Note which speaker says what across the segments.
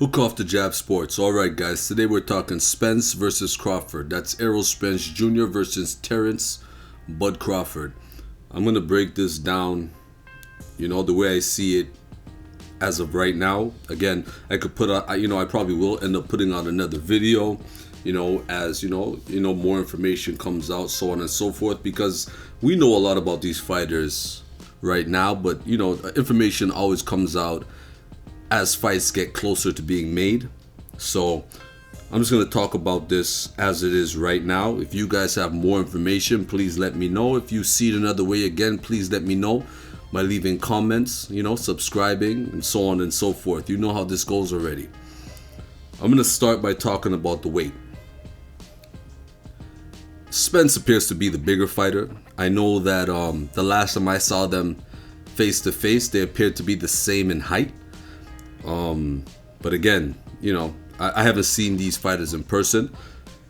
Speaker 1: Hook off the jab sports. Alright guys, today we're talking Spence versus Crawford. That's Errol Spence Jr. versus Terence Bud Crawford. I'm going to break this down, the way I see it as of right now. Again, I could put out, I probably will end up putting out another video, as more information comes out, so on and so forth, because we know a lot about these fighters right now, but information always comes out as fights get closer to being made. So I'm just going to talk about this as it is right now. If you guys have more information, please let me know. If you see it another way, again, please let me know by leaving comments, subscribing, and so on and so forth. You know how this goes already. I'm going to start by talking about the weight. Spence appears to be the bigger fighter. I know that the last time I saw them face to face, they appeared to be the same in height. But again, I haven't seen these fighters in person,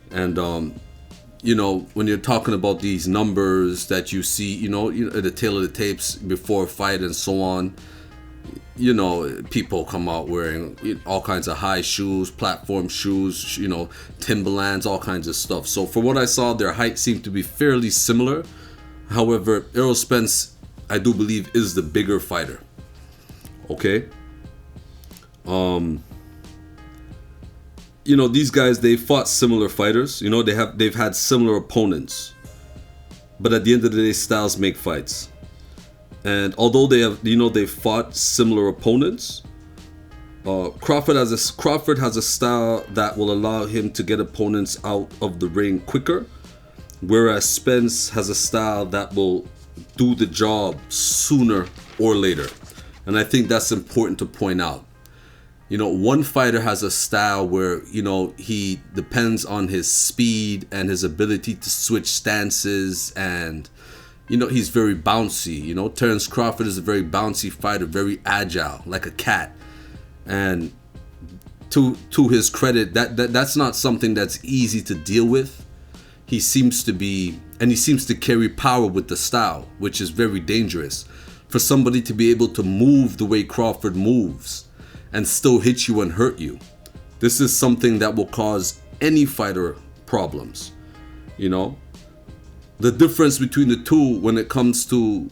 Speaker 1: and when you're talking about these numbers that you see, at the tail of the tapes before a fight and so on, people come out wearing all kinds of high shoes, platform shoes, Timberlands, all kinds of stuff. So from what I saw, their height seemed to be fairly similar. However, Errol Spence, I do believe, is the bigger fighter. Okay. These guys, they fought similar fighters. They've had similar opponents, but at the end of the day, styles make fights. And although they fought similar opponents, Crawford has a style that will allow him to get opponents out of the ring quicker, whereas Spence has a style that will do the job sooner or later. And I think that's important to point out. One fighter has a style where, he depends on his speed and his ability to switch stances, and, he's very bouncy. Terence Crawford is a very bouncy fighter, very agile, like a cat. And to his credit, that's not something that's easy to deal with. He seems to carry power with the style, which is very dangerous. For somebody to be able to move the way Crawford moves and still hit you and hurt you, this is something that will cause any fighter problems. The difference between the two when it comes to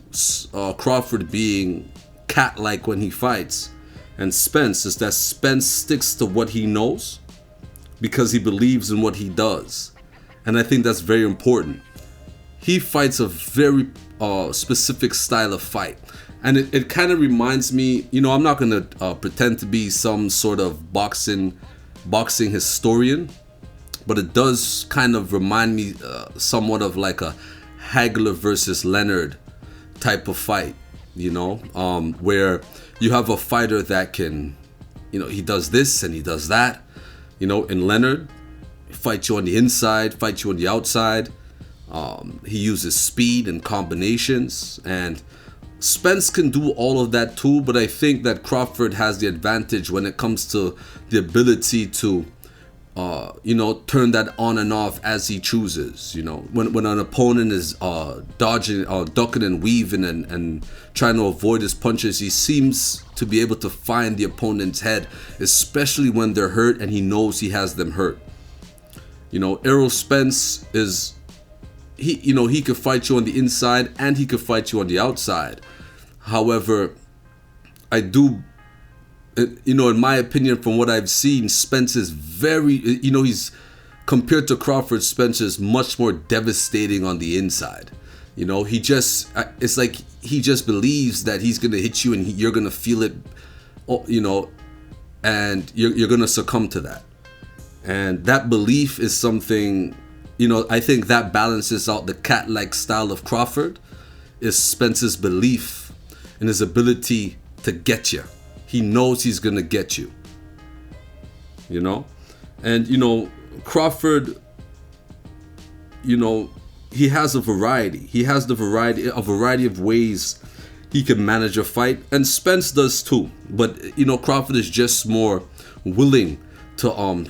Speaker 1: Crawford being cat-like when he fights and Spence is that Spence sticks to what he knows because he believes in what he does. And I think that's very important. He fights a very specific style of fight. And it kind of reminds me, I'm not going to pretend to be some sort of boxing historian, but it does kind of remind me somewhat of like a Hagler versus Leonard type of fight, where you have a fighter that can, he does this and he does that. In Leonard, fight you on the inside, fight you on the outside. He uses speed and combinations, and Spence can do all of that too, but I think that Crawford has the advantage when it comes to the ability to, turn that on and off as he chooses. When an opponent is dodging, ducking and weaving and trying to avoid his punches, he seems to be able to find the opponent's head, especially when they're hurt and he knows he has them hurt. Errol Spence is, he could fight you on the inside and he could fight you on the outside. However, I do, in my opinion, from what I've seen, Spence is very, he's, compared to Crawford, Spence is much more devastating on the inside. It's like he just believes that he's going to hit you and you're going to feel it, and you're going to succumb to that. And that belief is something, I think that balances out the cat-like style of Crawford, is Spence's belief in his ability to get you. He knows he's going to get you. And, Crawford, he has a variety. He has a variety of ways he can manage a fight. And Spence does too. But, Crawford is just more willing to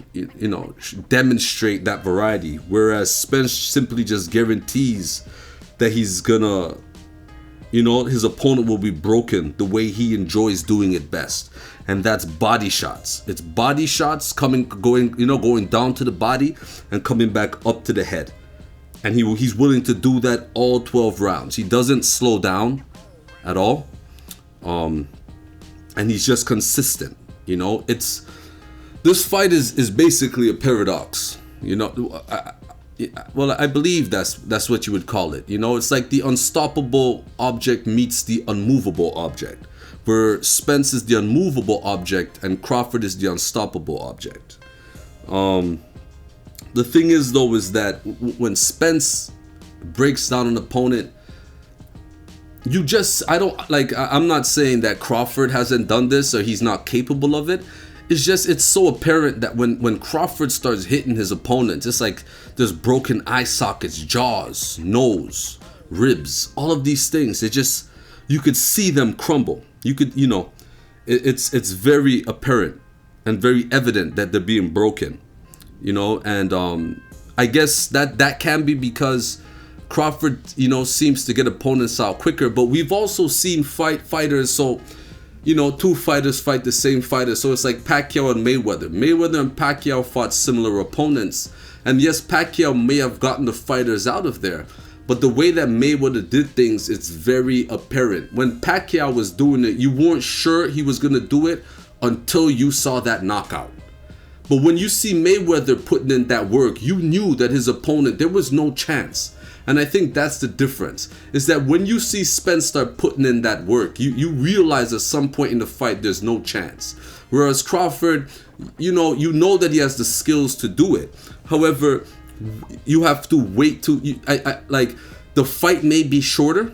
Speaker 1: demonstrate that variety, whereas Spence simply just guarantees that he's gonna his opponent will be broken the way he enjoys doing it best. And that's body shots. It's body shots going down to the body and coming back up to the head. And he's willing to do that all 12 rounds. He doesn't slow down at all. And he's just consistent. This fight is basically a paradox. I believe that's what you would call it. It's like the unstoppable object meets the unmovable object, where Spence is the unmovable object and Crawford is the unstoppable object. The thing is, though, is that when Spence breaks down an opponent, I'm not saying that Crawford hasn't done this or he's not capable of it. It's so apparent that when Crawford starts hitting his opponents, it's like there's broken eye sockets, jaws, nose, ribs, all of these things. You could see them crumble. It's very apparent and very evident that they're being broken, and I guess that can be because Crawford, seems to get opponents out quicker, but we've also seen fighters, so two fighters fight the same fighter. So it's like Pacquiao and Mayweather. Mayweather and Pacquiao fought similar opponents. And yes, Pacquiao may have gotten the fighters out of there. But the way that Mayweather did things, it's very apparent. When Pacquiao was doing it, you weren't sure he was going to do it until you saw that knockout. But when you see Mayweather putting in that work, you knew that his opponent, there was no chance. And I think that's the difference, is that when you see Spence start putting in that work, you realize at some point in the fight there's no chance. Whereas Crawford, you know that he has the skills to do it. However, you have to wait the fight may be shorter,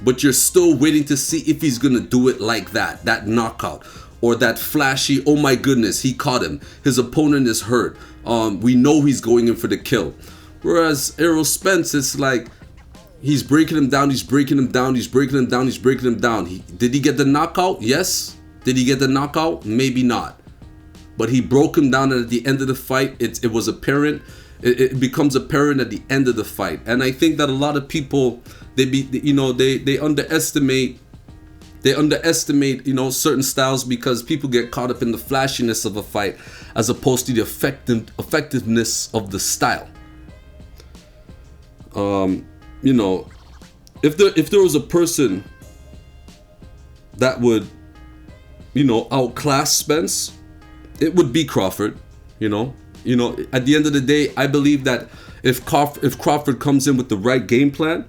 Speaker 1: but you're still waiting to see if he's gonna do it like that knockout, or that flashy, oh my goodness, he caught him, his opponent is hurt, we know he's going in for the kill. Whereas Errol Spence, it's like he's breaking him down, he's breaking him down, he's breaking him down, he's breaking him down. Did he get the knockout? Yes. Did he get the knockout? Maybe not. But he broke him down, and at the end of the fight, it was apparent. It becomes apparent at the end of the fight. And I think that a lot of people, they underestimate certain styles because people get caught up in the flashiness of a fight as opposed to the effectiveness of the style. If there was a person that would, outclass Spence, it would be Crawford. At the end of the day, I believe that if Crawford comes in with the right game plan,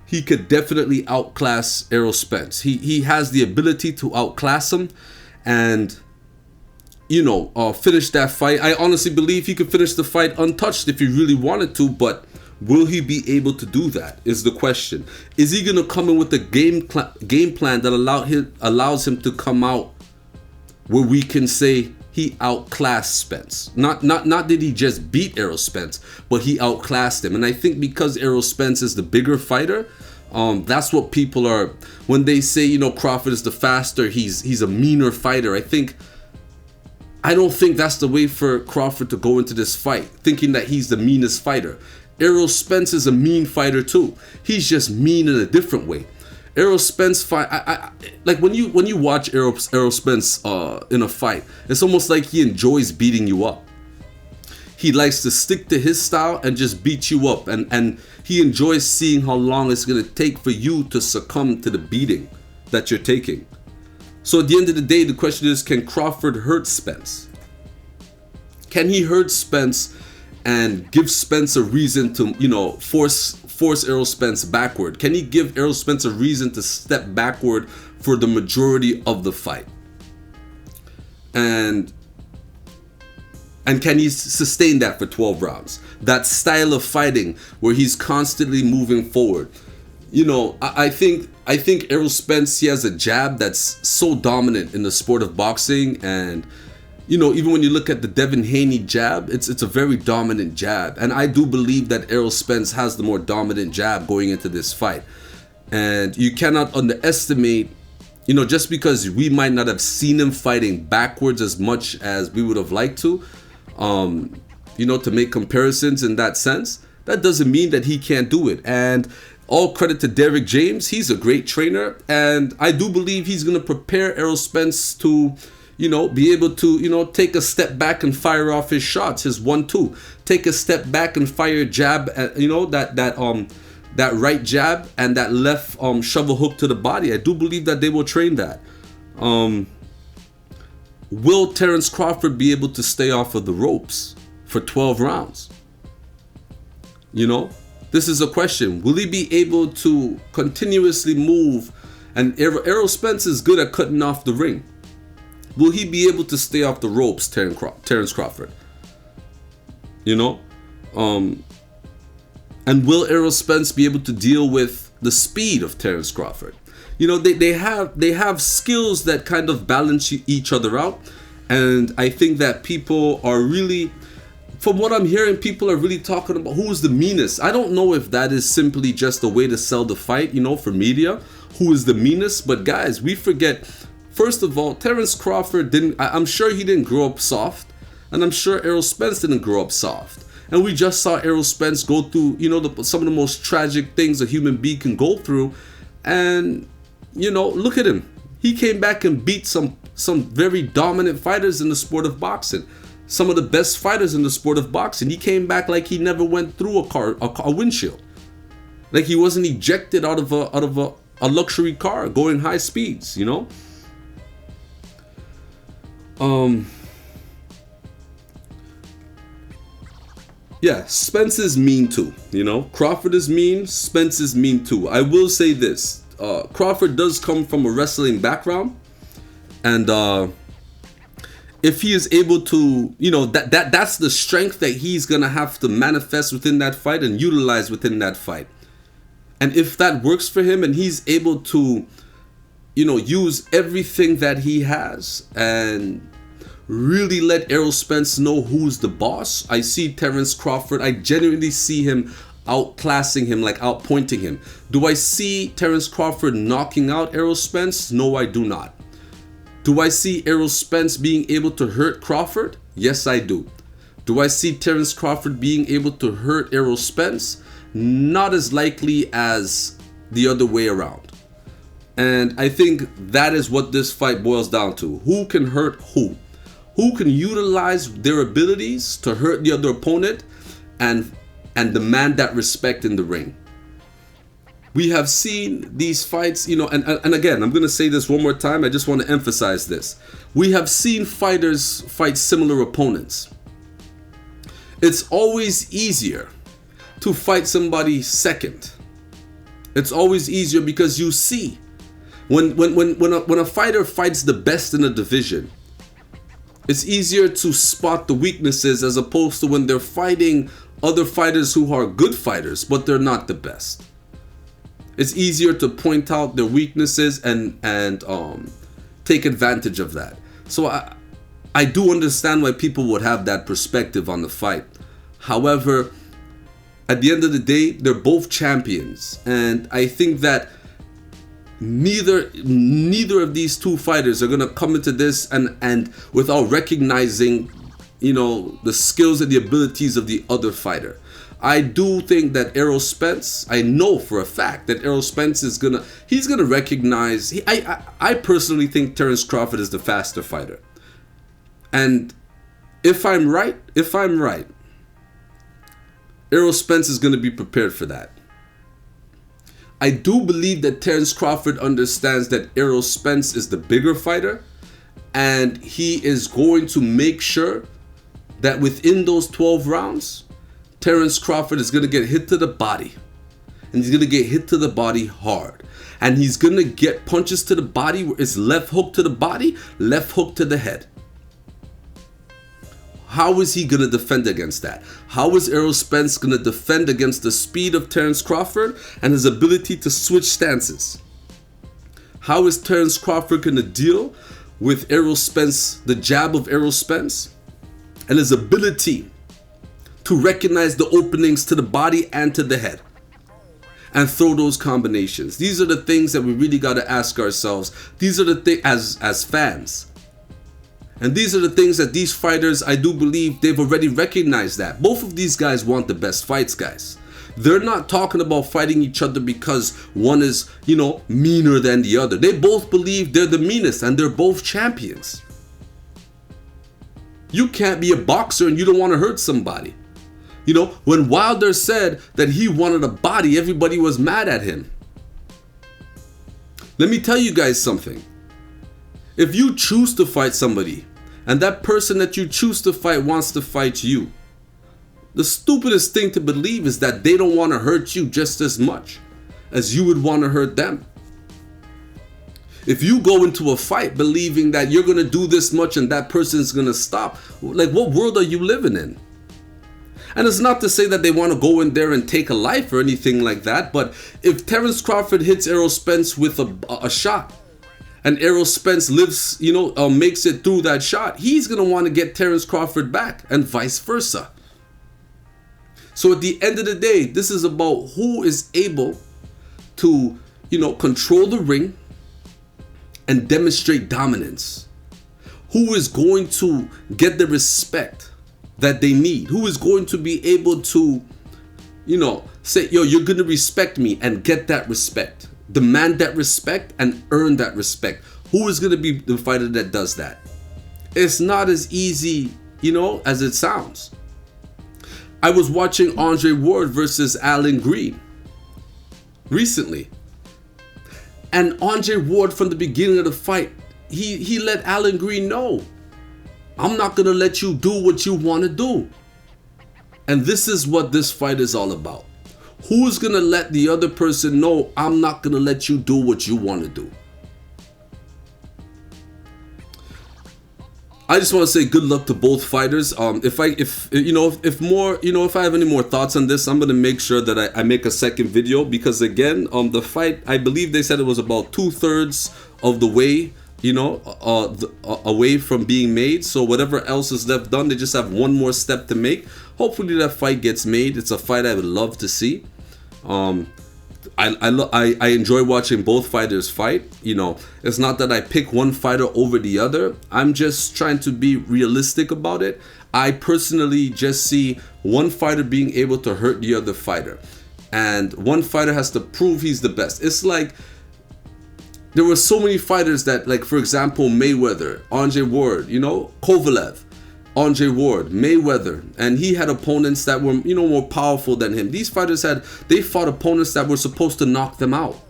Speaker 1: he could definitely outclass Errol Spence. He has the ability to outclass him and, finish that fight. I honestly believe he could finish the fight untouched if he really wanted to, but will he be able to do that is the question. Is he going to come in with a game plan that allows him to come out where we can say he outclassed Spence? Not that he just beat Errol Spence, but he outclassed him. And I think because Errol Spence is the bigger fighter, that's what people are, when they say, Crawford is the faster, he's a meaner fighter. I don't think that's the way for Crawford to go into this fight, thinking that he's the meanest fighter. Errol Spence is a mean fighter too. He's just mean in a different way. Errol Spence fight, when you watch Errol Spence in a fight, it's almost like he enjoys beating you up. He likes to stick to his style and just beat you up, and he enjoys seeing how long it's gonna take for you to succumb to the beating that you're taking. So at the end of the day, the question is, can Crawford hurt Spence? Can he hurt Spence and give Spence a reason to, force Errol Spence backward? Can he give Errol Spence a reason to step backward for the majority of the fight? And can he sustain that for 12 rounds? That style of fighting where he's constantly moving forward. I think Errol Spence, he has a jab that's so dominant in the sport of boxing, and even when you look at the Devin Haney jab, it's a very dominant jab. And I do believe that Errol Spence has the more dominant jab going into this fight. And you cannot underestimate, just because we might not have seen him fighting backwards as much as we would have liked to make comparisons in that sense, that doesn't mean that he can't do it. And All credit to Derrick James. He's a great trainer, and I do believe he's going to prepare Errol Spence to, be able to, take a step back and fire off his shots, his 1-2. Take a step back and fire jab, that right jab and that left shovel hook to the body. I do believe that they will train that. Will Terence Crawford be able to stay off of the ropes for 12 rounds? This is a question. Will he be able to continuously move? And Errol Spence is good at cutting off the ring. Will he be able to stay off the ropes, Terence Crawford? And will Errol Spence be able to deal with the speed of Terence Crawford? They have skills that kind of balance each other out. And I think that people are really, from what I'm hearing, people are really talking about who's the meanest. I don't know if that is simply just a way to sell the fight, for media. Who is the meanest? But guys, we forget, first of all, Terence Crawford I'm sure he didn't grow up soft. And I'm sure Errol Spence didn't grow up soft. And we just saw Errol Spence go through, some of the most tragic things a human being can go through. And, look at him. He came back and beat some very dominant fighters in the sport of boxing. Some of the best fighters in the sport of boxing. He came back like he never went through a windshield. Like he wasn't ejected out of a luxury car going high speeds, Yeah, Spence is mean too, Crawford is mean, Spence is mean too. I will say this, Crawford does come from a wrestling background, and if he is able to, that's the strength that he's gonna have to manifest within that fight and utilize within that fight. And if that works for him and he's able to, use everything that he has and really let Errol Spence know who's the boss. I see Terence Crawford, I genuinely see him outclassing him, like outpointing him. Do I see Terence Crawford knocking out Errol Spence? No, I do not. Do I see Errol Spence being able to hurt Crawford? Yes, I do. Do I see Terence Crawford being able to hurt Errol Spence? Not as likely as the other way around. And I think that is what this fight boils down to. Who can hurt who? Who can utilize their abilities to hurt the other opponent and demand that respect in the ring? We have seen these fights, and again, I'm going to say this one more time. I just want to emphasize this. We have seen fighters fight similar opponents. It's always easier to fight somebody second. It's always easier because you see, when a fighter fights the best in a division, it's easier to spot the weaknesses as opposed to when they're fighting other fighters who are good fighters, but they're not the best. It's easier to point out their weaknesses and take advantage of that. So I do understand why people would have that perspective on the fight. However, at the end of the day, they're both champions, and I think that neither of these two fighters are gonna come into this and without recognizing, the skills and the abilities of the other fighter. I do think that Errol Spence, I know for a fact that Errol Spence is gonna recognize. I personally think Terence Crawford is the faster fighter, and if I'm right, Errol Spence is gonna be prepared for that. I do believe that Terence Crawford understands that Errol Spence is the bigger fighter, and he is going to make sure that within those 12 rounds, Terence Crawford is going to get hit to the body, and he's going to get hit to the body hard, and he's going to get punches to the body where it's left hook to the body, left hook to the head. How is he going to defend against that? How is Errol Spence going to defend against the speed of Terence Crawford and his ability to switch stances? How is Terence Crawford going to deal with Errol Spence, the jab of Errol Spence, and his ability to recognize the openings to the body and to the head and throw those combinations? These are the things that we really got to ask ourselves. These are the things as fans. And these are the things that these fighters, I do believe they've already recognized that. Both of these guys want the best fights, guys. They're not talking about fighting each other because one is, meaner than the other. They both believe they're the meanest and they're both champions. You can't be a boxer and you don't want to hurt somebody. When Wilder said that he wanted a body, everybody was mad at him. Let me tell you guys something. If you choose to fight somebody and that person that you choose to fight wants to fight you, the stupidest thing to believe is that they don't want to hurt you just as much as you would want to hurt them. If you go into a fight believing that you're going to do this much and that person's going to stop, like, what world are you living in? And it's not to say that they want to go in there and take a life or anything like that, but if Terence Crawford hits Errol Spence with a shot and Errol Spence lives, makes it through that shot, he's going to want to get Terence Crawford back and vice versa. So at the end of the day, this is about who is able to, control the ring and demonstrate dominance. Who is going to get the respect that they need? Who is going to be able to, say, you're going to respect me and get that respect. Demand that respect and earn that respect. Who is going to be the fighter that does that? It's not as easy, as it sounds. I was watching Andre Ward versus Alan Green recently. And Andre Ward, from the beginning of the fight, he let Alan Green know, I'm not going to let you do what you want to do. And this is what this fight is all about. Who's going to let the other person know, I'm not going to let you do what you want to do? I just want to say good luck to both fighters. If I have any more thoughts on this, I'm going to make sure that I make a second video, because again, the fight, I believe they said it was about 2/3 of the way, away from being made. So whatever else is left done, they just have one more step to make. Hopefully that fight gets made. It's a fight I would love to see. I enjoy watching both fighters fight. It's not that I pick one fighter over the other. I'm just trying to be realistic about it. I personally just see one fighter being able to hurt the other fighter, and one fighter has to prove he's the best. It's like there were so many fighters that, like, for example, Mayweather, Andre Ward, Kovalev, Andre Ward, Mayweather, and he had opponents that were, more powerful than him. These fighters they fought opponents that were supposed to knock them out.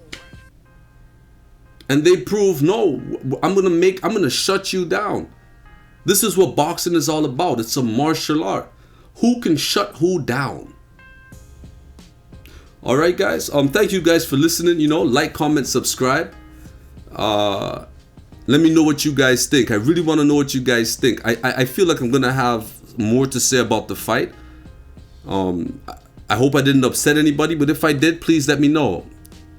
Speaker 1: And they proved, no, I'm gonna shut you down. This is what boxing is all about. It's a martial art. Who can shut who down? All right, guys. Thank you guys for listening. Like, comment, subscribe. Let me know what you guys think. I really want to know what you guys think. I feel like I'm going to have more to say about the fight. I hope I didn't upset anybody, but if I did, please let me know.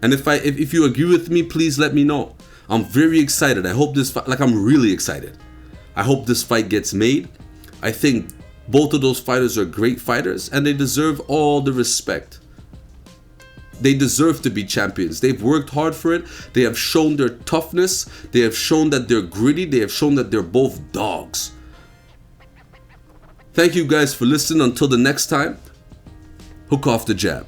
Speaker 1: And if you agree with me, please let me know. I'm very excited. I hope this fight, I'm really excited. I hope this fight gets made. I think both of those fighters are great fighters and they deserve all the respect. They deserve to be champions. They've worked hard for it. They have shown their toughness. They have shown that they're gritty. They have shown that they're both dogs. Thank you guys for listening. Until the next time, hook off the jab.